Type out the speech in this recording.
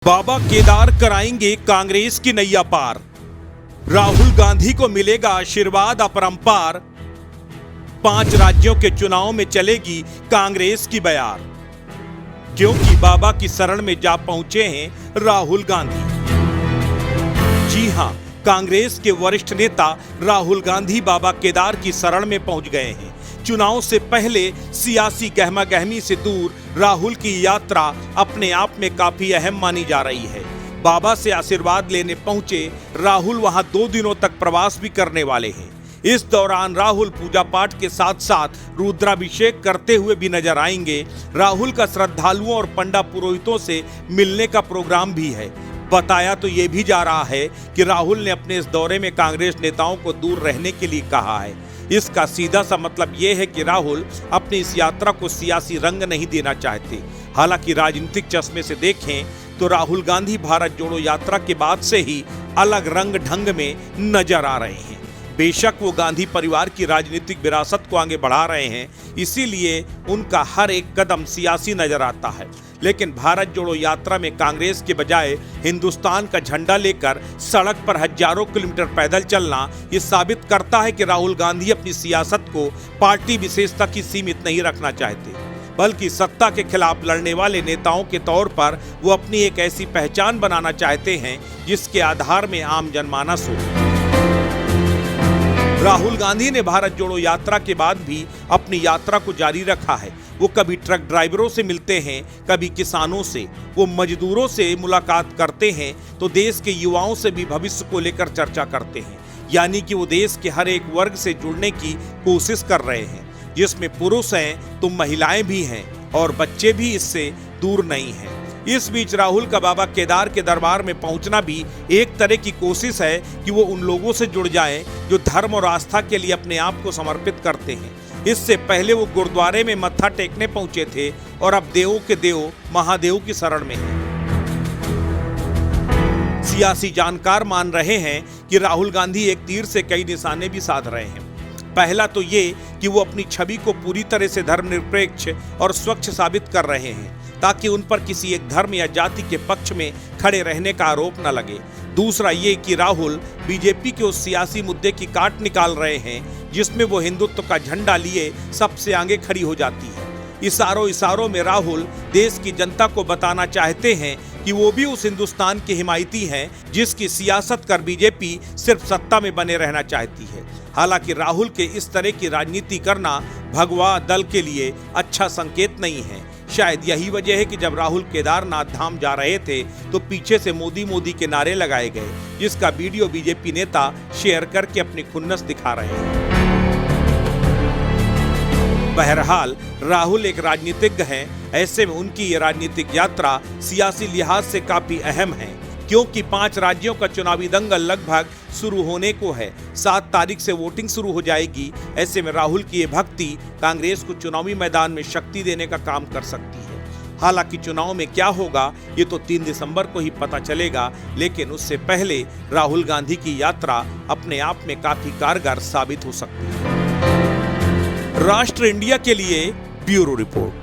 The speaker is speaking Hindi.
बाबा केदार कराएंगे कांग्रेस की नैया पार। राहुल गांधी को मिलेगा आशीर्वाद अपरंपार। 5 राज्यों के चुनाव में चलेगी कांग्रेस की बयार, क्योंकि बाबा की शरण में जा पहुंचे हैं राहुल गांधी। जी हां, कांग्रेस के वरिष्ठ नेता राहुल गांधी बाबा केदार की शरण में पहुंच गए हैं। चुनाव से पहले सियासी गहमागहमी से दूर राहुल की यात्रा अपने आप में काफी अहम मानी जा रही है। बाबा से आशीर्वाद लेने पहुंचे राहुल वहां 2 दिनों तक प्रवास भी करने वाले हैं। इस दौरान राहुल पूजा पाठ के साथ साथ रुद्राभिषेक करते हुए भी नजर आएंगे। राहुल का श्रद्धालुओं और पंडा पुरोहितों से मिलने का प्रोग्राम भी है। बताया तो ये भी जा रहा है कि राहुल ने अपने इस दौरे में कांग्रेस नेताओं को दूर रहने के लिए कहा है। इसका सीधा सा मतलब ये है कि राहुल अपनी इस यात्रा को सियासी रंग नहीं देना चाहते। हालांकि राजनीतिक चश्मे से देखें तो राहुल गांधी भारत जोड़ो यात्रा के बाद से ही अलग रंग ढंग में नजर आ रहे हैं। बेशक वो गांधी परिवार की राजनीतिक विरासत को आगे बढ़ा रहे हैं, इसीलिए उनका हर एक कदम सियासी नजर आता है। लेकिन भारत जोड़ो यात्रा में कांग्रेस के बजाय हिंदुस्तान का झंडा लेकर सड़क पर हजारों किलोमीटर पैदल चलना ये साबित करता है कि राहुल गांधी अपनी सियासत को पार्टी विशेषता की सीमित नहीं रखना चाहते, बल्कि सत्ता के खिलाफ लड़ने वाले नेताओं के तौर पर वो अपनी एक ऐसी पहचान बनाना चाहते हैं जिसके आधार में आम जनमानस हो। राहुल गांधी ने भारत जोड़ो यात्रा के बाद भी अपनी यात्रा को जारी रखा है। वो कभी ट्रक ड्राइवरों से मिलते हैं, कभी किसानों से, वो मजदूरों से मुलाकात करते हैं, तो देश के युवाओं से भी भविष्य को लेकर चर्चा करते हैं। यानी कि वो देश के हर एक वर्ग से जुड़ने की कोशिश कर रहे हैं, जिसमें पुरुष हैं तो महिलाएं भी हैं और बच्चे भी इससे दूर नहीं हैं। इस बीच राहुल का बाबा केदार के दरबार में पहुंचना भी एक तरह की कोशिश है कि वो उन लोगों से जुड़ जाएं जो धर्म और आस्था के लिए अपने आप को समर्पित करते हैं। इससे पहले वो गुरुद्वारे में मत्था टेकने पहुंचे थे और अब देवों के देव महादेव की शरण में हैं। सियासी जानकार मान रहे हैं कि राहुल गांधी एक तीर से कई निशाने भी साध रहे हैं। पहला तो ये कि वो अपनी छवि को पूरी तरह से धर्मनिरपेक्ष और स्वच्छ साबित कर रहे हैं, ताकि उन पर किसी एक धर्म या जाति के पक्ष में खड़े रहने का आरोप न लगे। दूसरा ये कि राहुल बीजेपी के उस सियासी मुद्दे की काट निकाल रहे हैं जिसमें वो हिंदुत्व का झंडा लिए सबसे आगे खड़ी हो जाती है। इशारों में राहुल देश की जनता को बताना चाहते हैं कि वो भी उस हिंदुस्तान के हिमायती हैं जिसकी सियासत कर बीजेपी सिर्फ सत्ता में बने रहना चाहती है। हालांकि राहुल के इस तरह की राजनीति करना भगवा दल के लिए अच्छा संकेत नहीं है। शायद यही वजह है कि जब राहुल केदारनाथ धाम जा रहे थे तो पीछे से मोदी मोदी के नारे लगाए गए, जिसका वीडियो बीजेपी नेता शेयर करके अपनी खुन्नस दिखा रहे हैं। बहरहाल राहुल एक राजनीतिज्ञ हैं, ऐसे में उनकी ये राजनीतिक यात्रा सियासी लिहाज से काफी अहम है, क्योंकि 5 राज्यों का चुनावी दंगल लगभग शुरू होने को है। 7 तारीख से वोटिंग शुरू हो जाएगी। ऐसे में राहुल की ये भक्ति कांग्रेस को चुनावी मैदान में शक्ति देने का काम कर सकती है। हालांकि चुनाव में क्या होगा ये तो 3 दिसंबर को ही पता चलेगा, लेकिन उससे पहले राहुल गांधी की यात्रा अपने आप में काफी कारगर साबित हो सकती है। राष्ट्र इंडिया के लिए ब्यूरो रिपोर्ट।